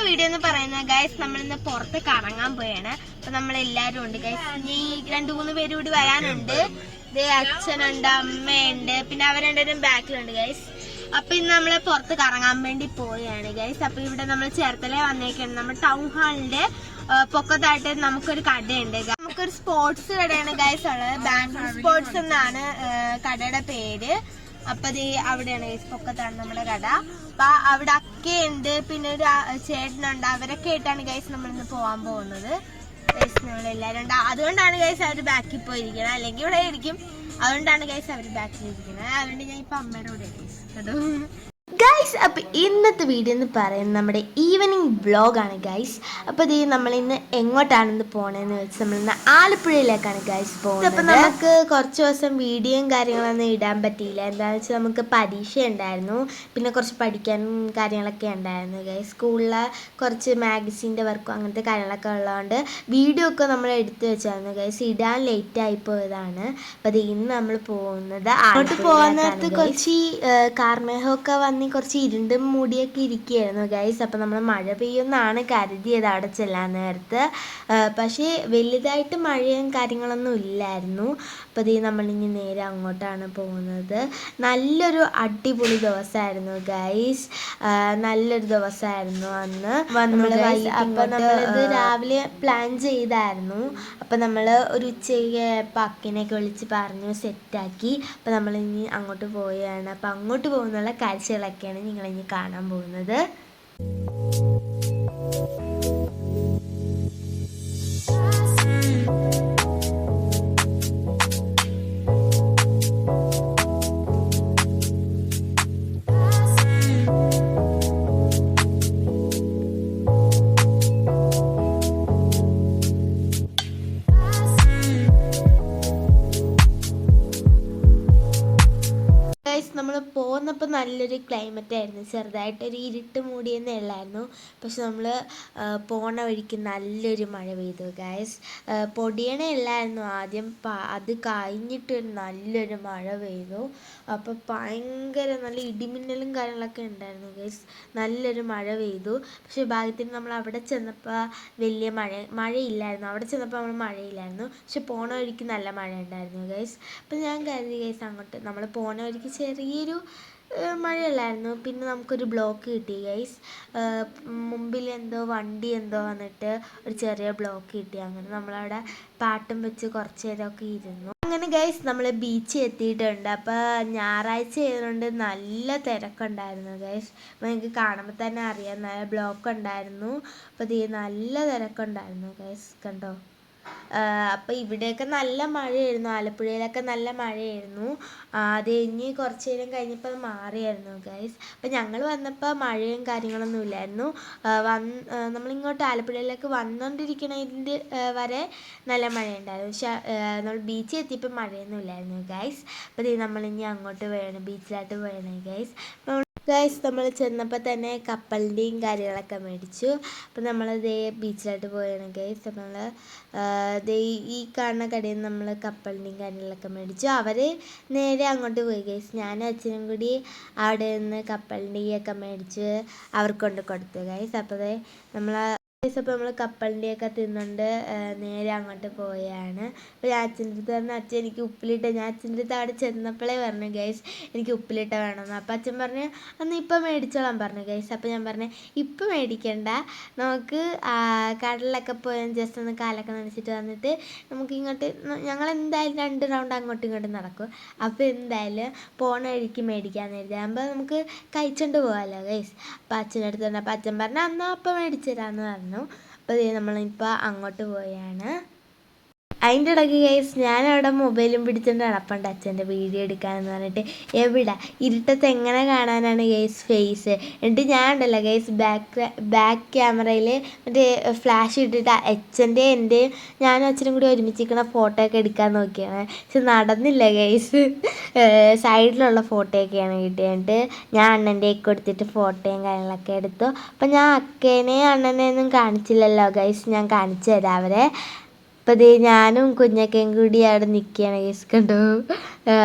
Video എന്ന് പറയുന്നത് guys നമ്മളിന്ന് പുറത്ത് കറങ്ങാൻ പോയാണ്. അപ്പൊ നമ്മളെല്ലാരും ഉണ്ട് ഗൈസ്. ഇനി 2-3 പേര് കൂടി വരാനുണ്ട്. അച്ഛനുണ്ട്, അമ്മയുണ്ട്, പിന്നെ അവർ രണ്ടുപേരും ബാക്കിലുണ്ട് ഗൈസ്. അപ്പൊ ഇന്ന് നമ്മള് പുറത്ത് കറങ്ങാൻ വേണ്ടി പോവുകയാണ് ഗൈസ്. അപ്പൊ ഇവിടെ നമ്മൾ ചേർത്തല വന്നേക്കാണ്. നമ്മൾ ടൗൺ ഹാളിന്റെ പൊക്കത്തായിട്ട് നമുക്കൊരു കടയുണ്ട്. നമുക്കൊരു സ്പോർട്സ് കടയാണ് ഗൈസ് ഉള്ളത്. ബാംഗ്ലൂർ സ്പോർട്സ് എന്നാണ് കടയുടെ പേര്. അപ്പൊ അവിടെയാണ് ഗൈസ്, പൊക്കത്താണ് നമ്മുടെ കട. അപ്പൊ അവിടെ അക്കയുണ്ട്, പിന്നെ ഒരു ചേട്ടനുണ്ട്. അവരൊക്കെ ആയിട്ടാണ് ഗൈസ് നമ്മളിന്ന് പോവാൻ പോകുന്നത്. ഗൈസ് നമ്മളെല്ലാരും ഉണ്ട്. അതുകൊണ്ടാണ് ഗൈസ് അവര് ബാക്കിൽ പോയിരിക്കുന്നത്, അല്ലെങ്കിൽ ഇവിടെ ഇരിക്കും. അതുകൊണ്ടാണ് ഗൈസ് അവര് ബാക്കിൽ ഇരിക്കുന്നത്. അതുകൊണ്ട് ഞാൻ ഇപ്പൊ അമ്മയുടെ കൂടെ ഗൈസ് കേട്ടോ ഗൈസ്. അപ്പോൾ ഇന്നത്തെ വീഡിയോ എന്ന് പറയുന്നത് നമ്മുടെ ഈവനിങ് വ്ളോഗാണ് ഗൈസ്. അപ്പോൾ ഇത് നമ്മളിന്ന് എങ്ങോട്ടാണെന്ന് പോകണമെന്ന് വെച്ച് നമ്മളിന്ന് ആലപ്പുഴയിലേക്കാണ് ഗൈസ് പോകുന്നത്. അപ്പോൾ നമുക്ക് കുറച്ച് ദിവസം വീഡിയോയും കാര്യങ്ങളൊന്നും ഇടാൻ പറ്റിയില്ല. എന്താണെന്ന് വെച്ചാൽ നമുക്ക് പരീക്ഷ ഉണ്ടായിരുന്നു, പിന്നെ കുറച്ച് പഠിക്കാനും കാര്യങ്ങളൊക്കെ ഉണ്ടായിരുന്നു ഗൈസ്. സ്കൂളിലെ കുറച്ച് മാഗസീൻ്റെ വർക്കും അങ്ങനത്തെ കാര്യങ്ങളൊക്കെ ഉള്ളതുകൊണ്ട് വീഡിയോ ഒക്കെ നമ്മൾ എടുത്തു വെച്ചായിരുന്നു ഗൈസ്. ഇടാൻ ലേറ്റ് ആയി പോയതാണ്. അപ്പോൾ അത് ഇന്ന് നമ്മൾ പോകുന്നത് അങ്ങോട്ട് പോകാൻ നേരത്ത് കുറച്ച് കാർമേഹമൊക്കെ വന്ന് കുറച്ച് ഇരുണ്ടും മൂടിയൊക്കെ ഇരിക്കുകയായിരുന്നു ഗൈസ്. അപ്പം നമ്മൾ മഴ പെയ്യുമെന്നാണ് കരുതിയത് അവിടെ ചെല്ലാൻ നേരത്ത്. പക്ഷേ വലുതായിട്ട് മഴയും കാര്യങ്ങളൊന്നും ഇല്ലായിരുന്നു. അപ്പോൾ ഇത് നമ്മളിനി നേരെ അങ്ങോട്ടാണ് പോകുന്നത്. നല്ലൊരു അടിപൊളി ദിവസമായിരുന്നു ഗൈസ്. നല്ലൊരു ദിവസമായിരുന്നു അന്ന് വന്നത് ഗൈസ്. അപ്പം നമ്മളിത് രാവിലെ പ്ലാൻ ചെയ്തായിരുന്നു. അപ്പം നമ്മൾ ഒരു ഉച്ചയ്ക്ക് പക്കിനെയൊക്കെ വിളിച്ച് പറഞ്ഞു സെറ്റാക്കി. അപ്പം നമ്മളിനി അങ്ങോട്ട് പോവുകയാണ്. അപ്പം അങ്ങോട്ട് പോകുന്നുള്ള കാഴ്ചകളൊക്കെയാണ് നിങ്ങളിനി കാണാൻ പോകുന്നത്. നമ്മൾ പോകുന്നപ്പോൾ നല്ലൊരു ക്ലൈമറ്റ് ആയിരുന്നു. ചെറുതായിട്ടൊരു ഇരുട്ട് മൂടിയെന്നേ ഉള്ളായിരുന്നു. പക്ഷെ നമ്മൾ പോണ വഴിക്ക് നല്ലൊരു മഴ പെയ്തു ഗൈസ്. പൊടിയണേ ഇല്ലായിരുന്നു ആദ്യം, അത് കഴിഞ്ഞിട്ട് നല്ലൊരു മഴ പെയ്തു. അപ്പോൾ ഭയങ്കര നല്ല ഇടിമിന്നലും കാര്യങ്ങളൊക്കെ ഉണ്ടായിരുന്നു ഗൈസ്. നല്ലൊരു മഴ പെയ്തു. പക്ഷെ ഭാഗ്യത്തിന് നമ്മൾ അവിടെ ചെന്നപ്പോൾ വലിയ മഴയില്ലായിരുന്നു. അവിടെ ചെന്നപ്പോൾ നമ്മൾ മഴയില്ലായിരുന്നു. പക്ഷെ പോണ വഴിക്ക് നല്ല മഴ ഉണ്ടായിരുന്നു ഗൈസ്. അപ്പം ഞാൻ കരുതി ഗൈസ് അങ്ങോട്ട് നമ്മൾ പോണ വഴിക്ക് ചെറിയൊരു മഴയല്ലായിരുന്നു. പിന്നെ നമുക്കൊരു ബ്ലോക്ക് കിട്ടി ഗൈസ്. മുമ്പിൽ വണ്ടി വന്നിട്ട് ഒരു ചെറിയ ബ്ലോക്ക് കിട്ടി. അങ്ങനെ നമ്മളവിടെ പാട്ടും വെച്ച് കുറച്ച് നേരമൊക്കെ ഇരുന്നു. അങ്ങനെ ഗൈസ് നമ്മൾ ബീച്ചിൽ എത്തിയിട്ടുണ്ട്. അപ്പോൾ ഞായറാഴ്ച ആയതുകൊണ്ട് നല്ല തിരക്കുണ്ടായിരുന്നു ഗൈസ്. അപ്പോൾ നിങ്ങൾക്ക് കാണുമ്പോൾ തന്നെ അറിയാം നല്ല ബ്ലോക്ക് ഉണ്ടായിരുന്നു. അപ്പോൾ ഇത് നല്ല തിരക്കുണ്ടായിരുന്നു ഗൈസ്, കണ്ടോ. അപ്പോൾ ഇവിടെയൊക്കെ നല്ല മഴയായിരുന്നു. ആലപ്പുഴയിലൊക്കെ നല്ല മഴയായിരുന്നു. അത് കഴിഞ്ഞ് കുറച്ച് നേരം കഴിഞ്ഞപ്പോൾ അത് മാറിയായിരുന്നു ഗൈസ്. അപ്പോൾ ഞങ്ങൾ വന്നപ്പോൾ മഴയും കാര്യങ്ങളൊന്നും ഇല്ലായിരുന്നു. നമ്മളിങ്ങോട്ട് ആലപ്പുഴയിലേക്ക് വന്നുകൊണ്ടിരിക്കണതിൻ്റെ വരെ നല്ല മഴയുണ്ടായിരുന്നു. പക്ഷെ നമ്മൾ ബീച്ചിൽ എത്തിയപ്പോൾ മഴയൊന്നും ഇല്ലായിരുന്നു ഗൈസ്. അപ്പോൾ ഇത് നമ്മളിനി അങ്ങോട്ട് വേണം, ബീച്ചിലോട്ട് പോകണം ഗൈസ്. ഗൈസ് നമ്മൾ ചെന്നപ്പോൾ തന്നെ കപ്പലിൻ്റെയും കാര്യങ്ങളൊക്കെ മേടിച്ചു. അപ്പം നമ്മളതേ ബീച്ചിലോട്ട് പോയാണ് ഗൈസ്. അപ്പം നമ്മൾ ഈ കാണുന്ന കടയിൽ നിന്ന് നമ്മൾ കപ്പലിൻ്റെയും കാര്യങ്ങളൊക്കെ മേടിച്ചു. അവർ നേരെ അങ്ങോട്ട് പോയി ഗൈസ്. ഞാനും അച്ഛനും കൂടി അവിടെ നിന്ന് കപ്പലിൻ്റെയും ഒക്കെ മേടിച്ച് അവർക്ക് കൊണ്ട് കൊടുത്തു ഗൈസ്. അപ്പോൾ നമ്മൾ അപ്പോൾ നമ്മൾ കപ്പലിൻ്റെയൊക്കെ തിന്നുകൊണ്ട് നേരെ അങ്ങോട്ട് പോയാണ്. അപ്പോൾ ഞാൻ അച്ഛൻ്റെ അടുത്ത് പറഞ്ഞു, അച്ഛൻ എനിക്ക് ഉപ്പിലിട്ട, ഞാൻ അച്ഛൻ്റെ അടുത്ത് അവിടെ ചെന്നപ്പോഴേ പറഞ്ഞു ഗൈസ് എനിക്ക് ഉപ്പിലിട്ട വേണമെന്ന്. അപ്പോൾ അച്ഛൻ പറഞ്ഞു അന്ന് ഇപ്പം മേടിച്ചോളാൻ പറഞ്ഞു ഗൈസ്. അപ്പോൾ ഞാൻ പറഞ്ഞു ഇപ്പം മേടിക്കണ്ട, നമുക്ക് കടലിലൊക്കെ പോയി ജസ്റ്റ് ഒന്ന് കാലൊക്കെ നനച്ചിട്ട് വന്നിട്ട് നമുക്ക് ഇങ്ങോട്ട് ഞങ്ങൾ എന്തായാലും 2 റൗണ്ട് അങ്ങോട്ടും ഇങ്ങോട്ടും നടക്കും. അപ്പോൾ എന്തായാലും പോണ വഴിക്ക് മേടിക്കാമെന്ന് കരുതി. ആകുമ്പോൾ നമുക്ക് കഴിച്ചുകൊണ്ട് പോകാമല്ലോ ഗൈസ്. അപ്പോൾ അച്ഛൻ്റെ അടുത്ത് പറഞ്ഞു. അപ്പോൾ അച്ഛൻ പറഞ്ഞു എന്നാൽ അപ്പം മേടിച്ചു തരാമെന്ന് പറഞ്ഞു. അപ്പോൾ നമ്മളിപ്പോൾ അങ്ങോട്ട് പോയാണ്. അതിൻ്റെ ഇടയ്ക്ക് ഗൈസ് ഞാനവിടെ മൊബൈലും പിടിച്ചുകൊണ്ട് നടപ്പുണ്ട് അച്ഛൻ്റെ വീഡിയോ എടുക്കാമെന്ന് പറഞ്ഞിട്ട്. എവിടെ ഇരുട്ടത്ത് എങ്ങനെ കാണാനാണ് ഗൈസ് ഫേസ്. എന്നിട്ട് ഞാൻ ഉണ്ടല്ലോ ഗൈസ് ബാക്ക് ക്യാമറയിൽ മറ്റേ ഫ്ലാഷ് ഇട്ടിട്ട് അച്ഛൻ്റെ എൻ്റെയും ഞാനും അച്ഛനും കൂടി ഒരുമിച്ചിരിക്കുന്ന ഫോട്ടോ ഒക്കെ എടുക്കാൻ നോക്കിയാണ്. പക്ഷെ നടന്നില്ല ഗൈസ്. സൈഡിലുള്ള ഫോട്ടോയൊക്കെയാണ് കിട്ടിയിട്ട് ഞാൻ അണ്ണൻ്റെയൊക്കെ എടുത്തിട്ട് ഫോട്ടോയും കാര്യങ്ങളൊക്കെ എടുത്തു. അപ്പം ഞാൻ അക്കേനെയും അണ്ണനെയൊന്നും കാണിച്ചില്ലല്ലോ ഗൈസ്. ഞാൻ കാണിച്ചു തരാം അവരെ. അപ്പം ദേ ഞാനും കുഞ്ഞൊക്കെയും കൂടി അവിടെ നിൽക്കുകയാണ് ഗൈസ് കണ്ടോ.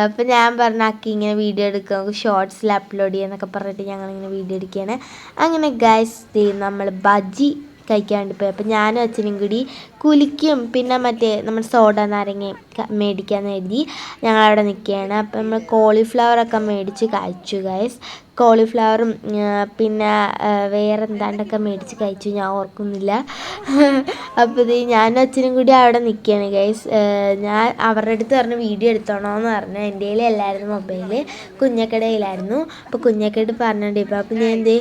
അപ്പം ഞാൻ പറഞ്ഞ അക്കി ഇങ്ങനെ വീഡിയോ എടുക്കുക, നമുക്ക് ഷോർട്സിൽ അപ്ലോഡ് ചെയ്യാന്നൊക്കെ പറഞ്ഞിട്ട് ഞങ്ങളിങ്ങനെ വീഡിയോ എടുക്കുകയാണ്. അങ്ങനെ ഗൈസ് ദേ നമ്മൾ ബജി കഴിക്കാൻ വേണ്ടി പോയി. അപ്പം ഞാനും അച്ഛനും കൂടി കുലിക്കും പിന്നെ മറ്റേ നമ്മൾ സോഡ നാരങ്ങ മേടിക്കാമെന്ന് കരുതി ഞങ്ങളവിടെ നിൽക്കുകയാണ്. അപ്പം നമ്മൾ കോളിഫ്ലവറൊക്കെ മേടിച്ച് കഴിച്ചു ഗൈസ്. കോളിഫ്ലവറും പിന്നെ വേറെ എന്താണ്ടൊക്കെ മേടിച്ച് കഴിച്ചു, ഞാൻ ഓർക്കുന്നില്ല. അപ്പോൾ ഇത് ഞാനും അച്ഛനും കൂടി അവിടെ നിൽക്കുകയാണ് ഗൈസ്. ഞാൻ അവരുടെ അടുത്ത് പറഞ്ഞു വീഡിയോ എടുത്തോണോന്ന് പറഞ്ഞു. എൻ്റെ കയ്യിലല്ലായിരുന്നു മൊബൈല്, കുഞ്ഞക്കടയിലായിരുന്നു. അപ്പോൾ കുഞ്ഞക്കട പറഞ്ഞിട്ടുണ്ട് ഇപ്പോൾ. അപ്പോൾ ഞാൻ എന്ത്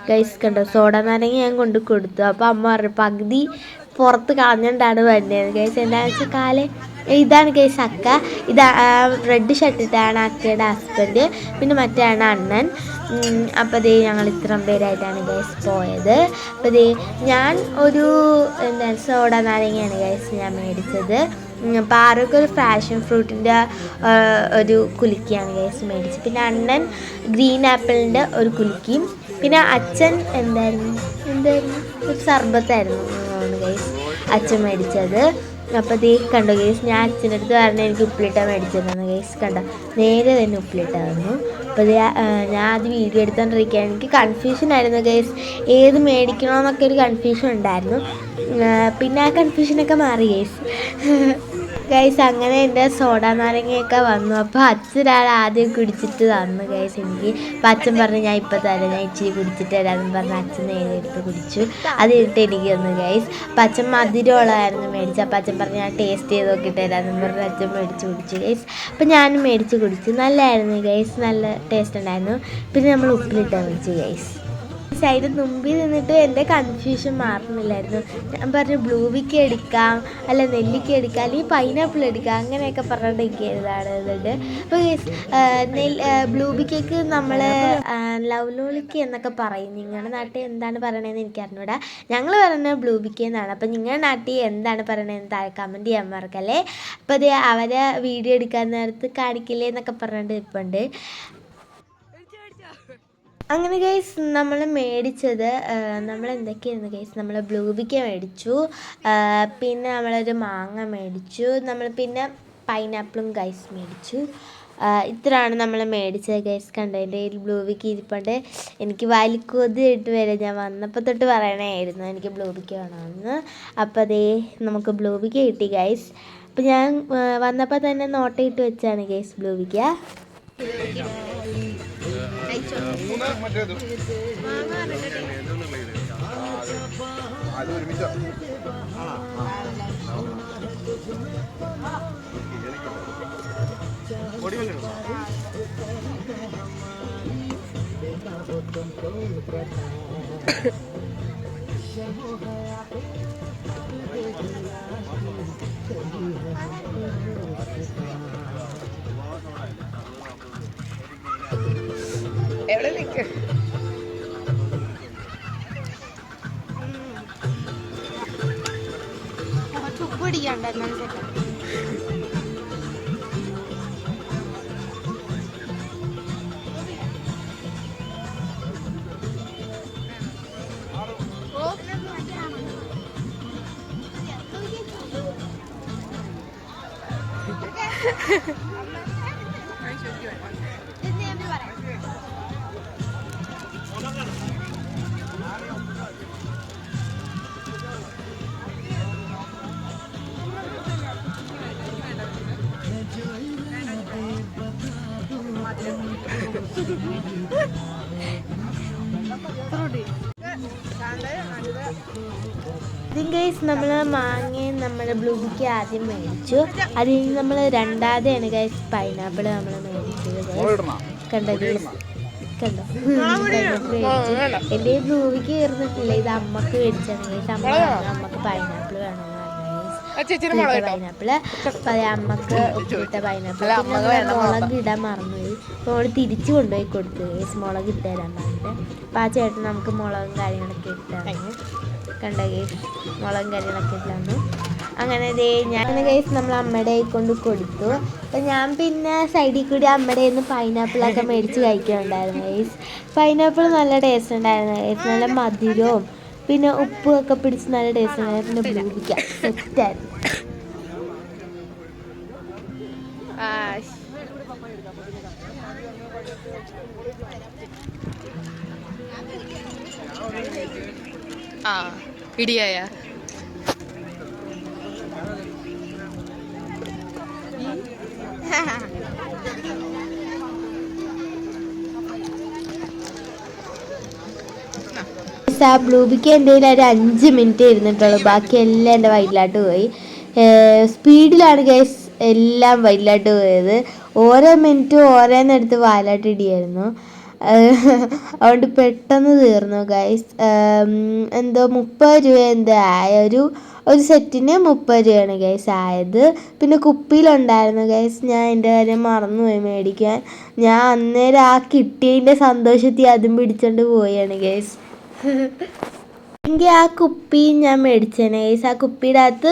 ഗൈസ് കണ്ടോ സോഡ നാരങ്ങ ഞാൻ കൊണ്ട് കൊടുത്തു. അപ്പോൾ അമ്മ പറഞ്ഞു പകുതി പുറത്ത് കളഞ്ഞിട്ടാണ് വരുന്നത് ഗൈസ്. എന്താണെന്ന് വെച്ചാൽ കാലേ ഇതാണ് ഗൈസ് അക്ക, ഇത് റെഡ് ഷർട്ടിട്ടാണ് അക്കയുടെ ഹസ്ബൻഡ്, പിന്നെ മറ്റാണ് അണ്ണൻ. അപ്പോൾ ദേ ഞങ്ങൾ ഇത്രയും പേരായിട്ടാണ് ഗൈസ് പോയത്. അപ്പോൾ ദേ ഞാൻ ഒരു എന്താണ് സോഡ നാരങ്ങയാണ് ഗൈസ് ഞാൻ മേടിച്ചത്. പാറൊക്കെ ഒരു ഫാഷൻ ഫ്രൂട്ടിൻ്റെ ഒരു കുലുക്കിയാണ് ഗൈസ് മേടിച്ചത്. പിന്നെ അണ്ണൻ ഗ്രീൻ ആപ്പിളിൻ്റെ ഒരു കുലുക്കിയും, പിന്നെ അച്ഛൻ എന്തായിരുന്നു ഒരു സർബത്തായിരുന്നു ഗൈസ് അച്ഛൻ മേടിച്ചത്. അപ്പോൾ ദേ കണ്ടോ ഗൈസ്, ഞാൻ അച്ഛൻ്റെ അടുത്ത് പറഞ്ഞാൽ എനിക്ക് ഉപ്പിലിട്ട മേടിച്ചിരുന്നു ഗൈസ്. കണ്ടോ നേരെ തന്നെ ഉപ്പിലിട്ട തന്നു. അപ്പോൾ ഞാൻ അത് വീഡിയോ എടുത്തോണ്ടിരിക്കുകയാണ്. എനിക്ക് കൺഫ്യൂഷൻ ആയിരുന്നു ഗൈസ്, ഏത് മേടിക്കണമെന്നൊക്കെ ഒരു കൺഫ്യൂഷൻ ഉണ്ടായിരുന്നു. പിന്നെ ആ കൺഫ്യൂഷനൊക്കെ മാറി ഗൈസ്. അങ്ങനെ എൻ്റെ സോഡ നാരങ്ങയൊക്കെ വന്നു. അപ്പോൾ അച്ഛനാൾ ആദ്യം കുടിച്ചിട്ട് തന്നു ഗൈസ് എനിക്ക്. അപ്പോൾ അച്ഛൻ പറഞ്ഞു ഞാൻ ഇപ്പോൾ തരാം, ഞാൻ ഇച്ചിരി കുടിച്ചിട്ട് തരാമെന്ന് പറഞ്ഞ് അച്ഛൻ നേരെ എടുത്ത് കുടിച്ചു. അത് കഴിഞ്ഞിട്ട് എനിക്ക് തന്നു ഗൈസ്. അപ്പോൾ അച്ഛൻ മധുരമുള്ളതായിരുന്നു മേടിച്ചു. അപ്പോൾ അച്ഛൻ പറഞ്ഞു ഞാൻ ടേസ്റ്റ് ചെയ്ത് നോക്കിയിട്ട് തരാമെന്ന് പറഞ്ഞ് അച്ഛൻ മേടിച്ച് കുടിച്ചു ഗൈസ്. അപ്പോൾ ഞാനും മേടിച്ച് കുടിച്ചു, നല്ലതായിരുന്നു ഗൈസ്, നല്ല ടേസ്റ്റ് ഉണ്ടായിരുന്നു. പിന്നെ നമ്മൾ ഉപ്പിലിട്ടാണ് മേടിച്ചു ഗൈസ്. അതിന് മുമ്പിൽ നിന്നിട്ട് എൻ്റെ കൺഫ്യൂഷൻ മാറുന്നില്ലായിരുന്നു. ഞാൻ പറഞ്ഞു ബ്ലൂബിക്ക് എടുക്കാം, അല്ല നെല്ലിക്ക എടുക്കാം, അല്ലെങ്കിൽ പൈനാപ്പിൾ എടുക്കാം, അങ്ങനെയൊക്കെ പറഞ്ഞിട്ട് എനിക്ക് എഴുതാറുണ്ട്. അപ്പോൾ ബ്ലൂബിക്കേക്ക് നമ്മൾ ലവ്ലോലിക്ക എന്നൊക്കെ പറയും. നിങ്ങളുടെ നാട്ടിൽ എന്താണ് പറയണതെന്ന് എനിക്കറിഞ്ഞൂടാ, ഞങ്ങൾ പറയുന്നത് ബ്ലൂബിക്ക എന്നാണ്. അപ്പോൾ നിങ്ങളുടെ നാട്ടിൽ എന്താണ് പറയണതെന്ന് താഴെ കമൻറ്റ് ചെയ്യാൻ മറക്കല്ലേ. അപ്പോൾ അത് അവരെ വീഡിയോ എടുക്കാൻ നേരത്ത് കാണിക്കില്ലേ എന്നൊക്കെ പറഞ്ഞിട്ട് ഇപ്പോൾ ഉണ്ട്. അങ്ങനെ ഗൈസ് നമ്മൾ മേടിച്ചത് നമ്മൾ എന്തൊക്കെയായിരുന്നു ഗൈസ്, നമ്മൾ ബ്ലൂബിക്ക മേടിച്ചു, പിന്നെ നമ്മളൊരു മാങ്ങ മേടിച്ചു, നമ്മൾ പിന്നെ പൈനാപ്പിളും ഗൈസ് മേടിച്ചു. ഇത്രയാണ് നമ്മൾ മേടിച്ചത് ഗൈസ്. കണ്ടോ എൻ്റെ കയ്യിൽ ബ്ലൂബിക്ക ഇരിപ്പുണ്ട്. എനിക്ക് വലിക്കൊതിയിട്ട് വരെ ഞാൻ വന്നപ്പോൾ തൊട്ട് പറയണമായിരുന്നു എനിക്ക് ബ്ലൂബിക്ക വേണമെന്ന്. അപ്പോൾ അതേ നമുക്ക് ബ്ലൂബിക്ക കിട്ടി ഗൈസ്. അപ്പോൾ ഞാൻ വന്നപ്പോൾ തന്നെ നോട്ടയിട്ട് വെച്ചാണ് ഗൈസ് ബ്ലൂബിക്ക. എവിടെ നിൽക്കുക ഉപ്പിടിക്കണ്ട ഗൈസ് നമ്മൾ മാങ്ങയും നമ്മുടെ ബ്ലൂബിക്ക് ആദ്യം മേടിച്ചു. അതിൽ നിന്ന് നമ്മൾ രണ്ടാമതാണ് ഗൈസ് പൈനാപ്പിൾ നമ്മൾ മേടിച്ചത്. കണ്ടോ ഗൈസ്, കണ്ടോ എൻ്റെ ബ്ലൂബിക്ക് കയറുന്നിട്ടില്ല, ഇത് അമ്മക്ക് മേടിച്ചാണ് ഗൈസ്. അമ്മക്ക് പൈനാപ്പിൾ വേണമെന്ന് പറഞ്ഞു പൈനാപ്പിള്. അപ്പം അമ്മക്ക് ഉപ്പിട്ട പൈനാപ്പിൾ. പിന്നെ മുളക് ഇടാൻ മറന്നുപോയി, അപ്പോൾ അവൾ തിരിച്ചു കൊണ്ടുപോയി കൊടുത്തു ഗൈസ് മുളക് ഇട്ട് തരാൻ പറഞ്ഞിട്ട്. അപ്പോൾ ആ ചേട്ടൻ നമുക്ക് മുളകും കാര്യങ്ങളൊക്കെ ഇട്ടാണ്. കണ്ട ഗൈസ് മുളകും കാര്യങ്ങളൊക്കെ ഇട്ടാണ്. അങ്ങനെ ഞാൻ ഗൈസ് നമ്മൾ അമ്മയുടെ കൊണ്ട് കൊടുത്തു. അപ്പം ഞാൻ പിന്നെ സൈഡിൽ കൂടി അമ്മയുടെ നിന്ന് പൈനാപ്പിളൊക്കെ മേടിച്ച് കഴിക്കുന്നുണ്ടായിരുന്നു ഗൈസ്. പൈനാപ്പിൾ നല്ല ടേസ്റ്റ് ഉണ്ടായിരുന്നു ഗൈസ്, നല്ല മധുരവും പിന്നെ ഉപ്പൊക്കെ പിടിച്ച് നല്ല ടേസ്റ്റ് ഉണ്ടായിരുന്നു. പിന്നെ ബ്ലൂബിക്ക സെറ്റായിരുന്നു. ആ ഇടിയായ ആ ബ്ലൂബിക്ക് എന്തെങ്കിലും ഒരു 5 മിനിറ്റ് ഇരുന്നിട്ടുള്ളൂ, ബാക്കി എല്ലാം എൻ്റെ വയറ്റിലോട്ട് പോയി. സ്പീഡിലാണ് ഗൈസ് എല്ലാം വയറ്റിലോട്ട് പോയത്. ഓരോ മിനിറ്റും ഓരോന്നെടുത്ത് വായിലോട്ട് ഇടിയായിരുന്നു. അതുകൊണ്ട് പെട്ടെന്ന് തീർന്നു ഗൈസ്. എന്തോ 30 രൂപ എന്തോ ആയ ഒരു സെറ്റിന് 30 രൂപയാണ് ഗൈസ് ആയത്. പിന്നെ കുപ്പിയിലുണ്ടായിരുന്നു ഗൈസ്, ഞാൻ എൻ്റെ കാര്യം മറന്നുപോയി മേടിക്കാൻ. ഞാൻ അന്നേരം ആ കിട്ടിയതിൻ്റെ സന്തോഷത്തിൽ അതും പിടിച്ചോണ്ട് പോയാണ് ഗൈസ്. എങ്കിൽ ആ കുപ്പി ഞാൻ മേടിച്ചേനെ ഗൈസ്. ആ കുപ്പിയുടെ അകത്ത്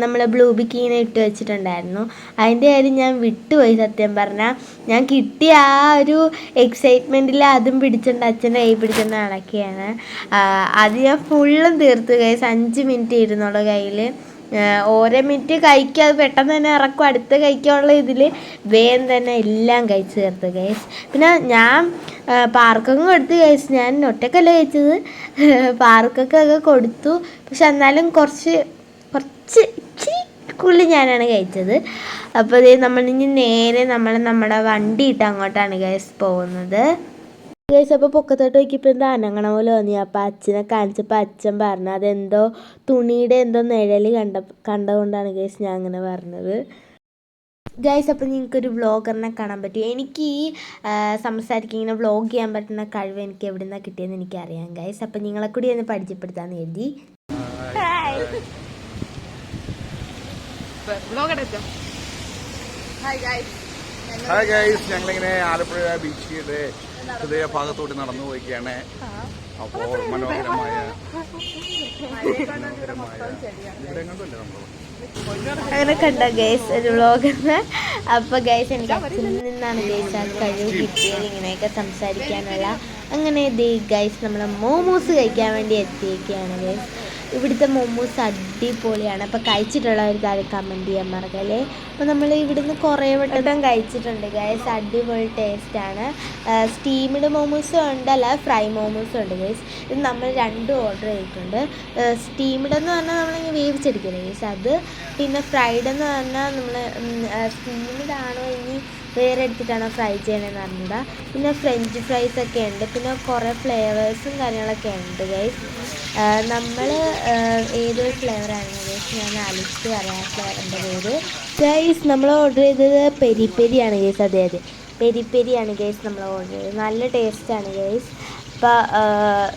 നമ്മൾ ബ്ലൂബിക്ക് ഇങ്ങനെ ഇട്ട് വെച്ചിട്ടുണ്ടായിരുന്നു. അതിൻ്റെ കാര്യം ഞാൻ വിട്ടുപോയി സത്യം പറഞ്ഞാൽ. ഞാൻ കിട്ടിയ ആ ഒരു എക്സൈറ്റ്മെൻറ്റിൽ അതും പിടിച്ചുകൊണ്ട് അച്ഛൻ്റെ കൈ പിടിച്ചുകൊണ്ട് നടക്കുകയാണ്. അത് ഞാൻ ഫുള്ളും തീർത്തു ഗൈസ്. 5 മിനിറ്റ് ഇരുന്നുള്ള കയ്യിൽ. ഓരോ മിനിറ്റ് കഴിക്കുക, അത് പെട്ടെന്ന് തന്നെ ഇറക്കും. അടുത്ത കഴിക്കാനുള്ള ഇതിൽ വേഗം തന്നെ എല്ലാം കഴിച്ച് തീർത്തു ഗൈസ്. പിന്നെ ഞാൻ പാർക്കൊക്കെ കൊടുത്തു ഗൈസ്. ഞാൻ ഒറ്റക്കല്ല കഴിച്ചത്, പാർക്കൊക്കെ കൊടുത്തു. പക്ഷെ എന്നാലും കുറച്ച് ഇച്ചിരി ഞാനാണ് കഴിച്ചത്. അപ്പോൾ ഇത് നമ്മളിനി നേരെ നമ്മുടെ വണ്ടി ഇട്ട് അങ്ങോട്ടാണ് ഗൈസ് പോകുന്നത്. ഗൈസ് അപ്പോൾ പൊക്കത്തോട്ട് നോക്കിയപ്പോൾ എന്തോ അനങ്ങണ പോലെ തോന്നി. അപ്പോൾ അച്ഛനെ കാണിച്ചപ്പോൾ അച്ഛൻ പറഞ്ഞു അതെന്തോ തുണിയുടെ എന്തോ നിഴൽ കണ്ടുകൊണ്ടാണ് ഗൈസ് ഞാൻ അങ്ങനെ പറഞ്ഞത്. ഗൈസ് അപ്പോൾ നിങ്ങൾക്കൊരു വ്ളോഗറിനെ കാണാൻ പറ്റും. എനിക്ക് ഈ ഇങ്ങനെ വ്ളോഗ് ചെയ്യാൻ പറ്റുന്ന കഴിവ് എനിക്ക് എവിടെ നിന്നാണ് കിട്ടിയെന്ന് എനിക്കറിയാം ഗൈസ്. അപ്പോൾ നിങ്ങളെ കൂടി ഒന്ന് പരിചയപ്പെടുത്താമെന്ന് കരുതി. ഹായ് ഗൈസ്, ഞങ്ങളിങ്ങനെ ആലപ്പുഴ ബീച്ചിന്റെ ഹൃദയ ഭാഗത്തോട്ട് നടന്നു പോയിക്കാണ്. അപ്പോൾ മനോഹരമായ അങ്ങനെ കണ്ടോ ഗൈസ് ഒരു വ്ളോഗറിന്. അപ്പോൾ ഗൈസ് എനിക്ക് അച്ഛനിൽ നിന്നാണ് ഗൈസ് ആ കഴിവ് കിട്ടിയത് ഇങ്ങനെയൊക്കെ സംസാരിക്കാനുള്ള. അങ്ങനെ ഗൈസ് നമ്മൾ മോമോസ് കഴിക്കാൻ വേണ്ടി എത്തിയിരിക്കുകയാണ് ഗൈസ്. ഇവിടുത്തെ മോമോസ് അടിപൊളിയാണ്. അപ്പോൾ കഴിച്ചിട്ടുള്ളവർ താഴെ കമൻറ്റ് ചെയ്യാൻ മറക്കല്ലേ. അപ്പോൾ നമ്മൾ ഇവിടുന്ന് കുറേ വട്ടം കഴിച്ചിട്ടുണ്ട് ഗൈസ്. അടിപൊളി ടേസ്റ്റാണ്. സ്റ്റീംഡ് മോമോസും ഉണ്ട്, അല്ല ഫ്രൈ മോമോസും ഉണ്ട് ഗൈസ്. ഇത് നമ്മൾ രണ്ടും ഓർഡർ ചെയ്തിട്ടുണ്ട്. സ്റ്റീംഡ് എന്ന് പറഞ്ഞാൽ നമ്മളിങ്ങനെ വേവിച്ചെടുക്കില്ലേ ഗൈസ് അത്. പിന്നെ ഫ്രൈഡ് എന്ന് പറഞ്ഞാൽ നമ്മൾ സ്റ്റീംഡ് ആണോ ഇനി വേറെ എടുത്തിട്ടാണോ ഫ്രൈ ചെയ്യണമെന്ന് അറിഞ്ഞൂടാ. പിന്നെ ഫ്രഞ്ച് ഫ്രൈസൊക്കെ ഉണ്ട്. പിന്നെ കുറേ ഫ്ലേവേഴ്സും കാര്യങ്ങളൊക്കെ ഉണ്ട് ഗൈസ്. നമ്മൾ ഏതൊരു ഫ്ലേവറാണ് ഗൈസ് ഞാൻ ആലോചിച്ച് പറയാം ഫ്ലേവറിൻ്റെ പേര്. ഗൈസ് നമ്മൾ ഓർഡർ ചെയ്തത് പെരി പെരിയാണ് ഗൈസ്. അതെ പെരി പെരിയാണ് ഗൈസ് നമ്മൾ ഓർഡർ ചെയ്തത്. നല്ല ടേസ്റ്റാണ് ഗൈസ്. അപ്പോൾ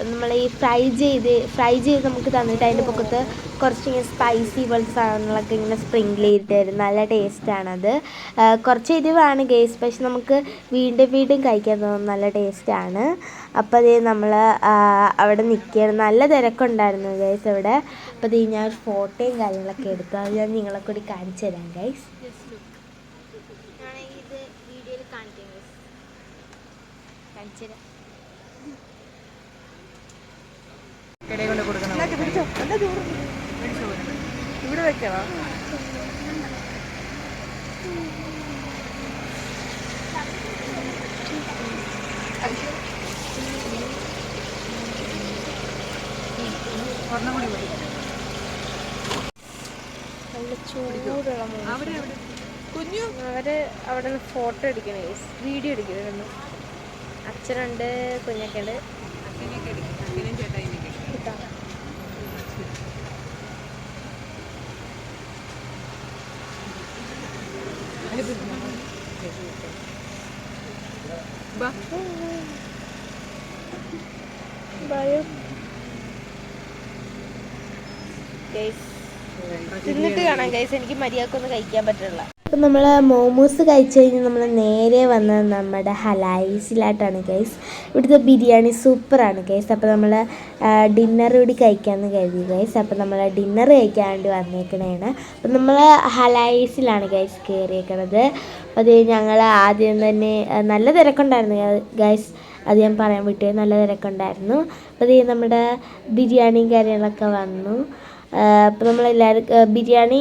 നമ്മൾ ഈ ഫ്രൈ ചെയ്ത് നമുക്ക് തന്നിട്ട് അതിൻ്റെ പൊക്കത്ത് കുറച്ചിങ്ങനെ സ്പൈസി പോലത്തെ സാധനങ്ങളൊക്കെ ഇങ്ങനെ സ്പ്രിങ്കിൾ ചെയ്തിട്ട് തരും. നല്ല ടേസ്റ്റാണത്. കുറച്ച് എരിവാണ് ഗൈസ്, പക്ഷെ നമുക്ക് വീണ്ടും കഴിക്കാൻ തോന്നും. നല്ല ടേസ്റ്റാണ്. അപ്പോൾ അതേ നമ്മൾ അവിടെ നിൽക്കുകയാണ്. നല്ല തിരക്കുണ്ടായിരുന്നു ഗൈസ് അവിടെ. അപ്പോൾ അതേ ഞാൻ ഒരു ഫോട്ടോയും കാര്യങ്ങളൊക്കെ എടുത്തു. അത് ഞാൻ നിങ്ങളെ കൂടി കാണിച്ചു തരാം ഗൈസ്. ഇത് വീഡിയോയിൽ കാണിക്കാം ഗൈസ്, കാണിച്ചു തരാം. ഇവിടെ വെക്കണം. നല്ല ചൂടുള്ള കുഞ്ഞു അവര് അവിടെ നിന്ന് ഫോട്ടോ എടുക്കണേ, വീഡിയോ എടുക്കണേ. അച്ഛനുണ്ട്, കുഞ്ഞൊക്കെ ഉണ്ട്. തിന്നിട്ട് കാണാം ഗൈസ്, എനിക്ക് മര്യാദക്കൊന്നും കഴിക്കാൻ പറ്റില്ല. അപ്പം നമ്മൾ മോമോസ് കഴിച്ച് കഴിഞ്ഞ് നമ്മൾ നേരെ വന്നത് നമ്മുടെ ഹലായിസിലായിട്ടാണ് ഗൈസ്. ഇവിടുത്തെ ബിരിയാണി സൂപ്പറാണ് ഗൈസ്. അപ്പോൾ നമ്മൾ ഡിന്നർ കൂടി കഴിക്കാമെന്ന് കരുതി ഗൈസ്. അപ്പോൾ നമ്മൾ ഡിന്നർ കഴിക്കാൻ വേണ്ടി വന്നേക്കണേണ്. അപ്പം നമ്മൾ ഹലായിസിലാണ് ഗൈസ് കയറിയേക്കണത്. അത് ഞങ്ങൾ ആദ്യം തന്നെ നല്ല തിരക്കുണ്ടായിരുന്നു ഗൈസ്, അത് ഞാൻ പറയാൻ വിട്ടു. നല്ല തിരക്കുണ്ടായിരുന്നു. അപ്പോൾ അത് നമ്മുടെ ബിരിയാണിയും കാര്യങ്ങളൊക്കെ വന്നു. അപ്പോൾ നമ്മളെല്ലാവരും ബിരിയാണി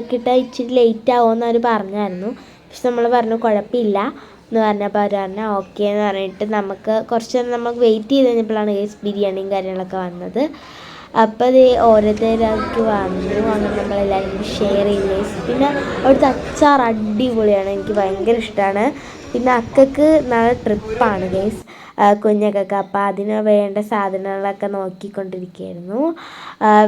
കിട്ടാൻ ഇച്ചിരി ലേറ്റ് ആവുമെന്ന് അവർ പറഞ്ഞായിരുന്നു. പക്ഷെ നമ്മൾ പറഞ്ഞു കുഴപ്പമില്ല, എന്ന് പറഞ്ഞപ്പോൾ അവർ പറഞ്ഞു ഓക്കെ എന്ന് പറഞ്ഞിട്ട് നമുക്ക് കുറച്ച് നേരം നമുക്ക് വെയിറ്റ് ചെയ്ത് കഴിഞ്ഞപ്പോഴാണ് ഗൈസ് ബിരിയാണിയും കാര്യങ്ങളൊക്കെ വന്നത്. അപ്പോൾ അത് ഓരോരുത്തർക്ക് വന്നു, അങ്ങനെ നമ്മളെല്ലാവരും ഷെയർ ചെയ്ത് ഗൈസ്. പിന്നെ അവിടുത്തെ അച്ചാർ അടിപൊളിയാണ്, എനിക്ക് ഭയങ്കര ഇഷ്ടമാണ്. പിന്നെ അക്കക്ക് നല്ല ട്രിപ്പാണ് ഗൈസ്, കുഞ്ഞക്കൊക്കെ. അപ്പോൾ അതിന് വേണ്ട സാധനങ്ങളൊക്കെ നോക്കിക്കൊണ്ടിരിക്കുകയായിരുന്നു,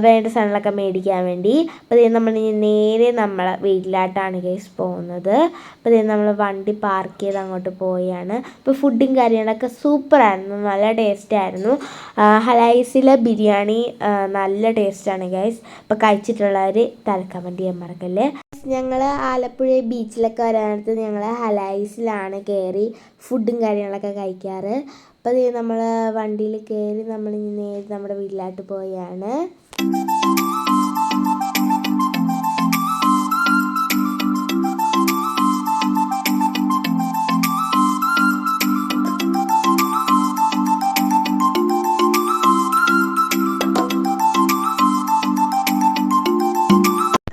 വേണ്ട സാധനങ്ങളൊക്കെ മേടിക്കാൻ വേണ്ടി. അപ്പോൾ നമ്മൾ നേരെ നമ്മളെ വീട്ടിലായിട്ടാണ് ഗൈസ് പോകുന്നത്. അപ്പോൾ നമ്മൾ വണ്ടി പാർക്ക് ചെയ്ത് അങ്ങോട്ട് പോയാണ്. അപ്പോൾ ഫുഡും കാര്യങ്ങളൊക്കെ സൂപ്പറായിരുന്നു, നല്ല ടേസ്റ്റായിരുന്നു. ഹലൈസിലെ ബിരിയാണി നല്ല ടേസ്റ്റാണ് ഗൈസ്. അപ്പോൾ കഴിച്ചിട്ടുള്ളവർ കമൻറ്റ് ചെയ്യാൻ മറക്കല്ലേ. ഞങ്ങൾ ആലപ്പുഴ ബീച്ചിലൊക്കെ വരാനടുത്ത് ഞങ്ങൾ ഹലൈസിലാണ് കയറി ഫുഡും കാര്യങ്ങളൊക്കെ കഴിക്കാറ്. അപ്പോൾ നമ്മൾ വണ്ടിയിൽ കയറി നമ്മൾ നേരെ നമ്മുടെ വീട്ടിലോട്ട് പോയാണ്.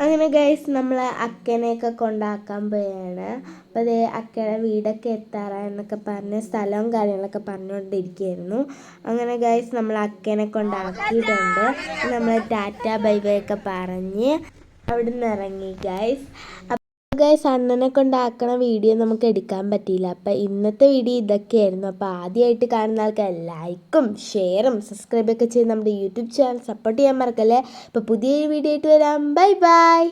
അങ്ങനെ ഗൈസ് നമ്മൾ അക്കനെയൊക്കെ കൊണ്ടാക്കാൻ പോയാണ്. അപ്പോൾ അത് അക്കയുടെ വീടൊക്കെ എത്താറായെന്നൊക്കെ പറഞ്ഞ് സ്ഥലവും കാര്യങ്ങളൊക്കെ പറഞ്ഞുകൊണ്ടിരിക്കുകയായിരുന്നു. അങ്ങനെ ഗൈസ് നമ്മൾ അക്കനെ കൊണ്ടാക്കിയിട്ടുണ്ട്. നമ്മൾ ടാറ്റ ബൈ ബൈ ഒക്കെ പറഞ്ഞ് അവിടെ നിന്ന് ഇറങ്ങി ഗൈസ്. ഗൈസ് അണ്ണനെ കൊണ്ടാക്കണ വീഡിയോ നമുക്ക് എടുക്കാൻ പറ്റിയില്ല. അപ്പോൾ ഇന്നത്തെ വീഡിയോ ഇതൊക്കെയായിരുന്നു. അപ്പോൾ ആദ്യമായിട്ട് കാണുന്ന ആൾക്കാർ ലൈക്കും ഷെയറും സബ്സ്ക്രൈബൊക്കെ ചെയ്ത് നമ്മുടെ യൂട്യൂബ് ചാനൽ സപ്പോർട്ട് ചെയ്യാൻ മറക്കല്ലേ. അപ്പോൾ പുതിയൊരു വീഡിയോ ആയിട്ട് വരാം. Bye bye.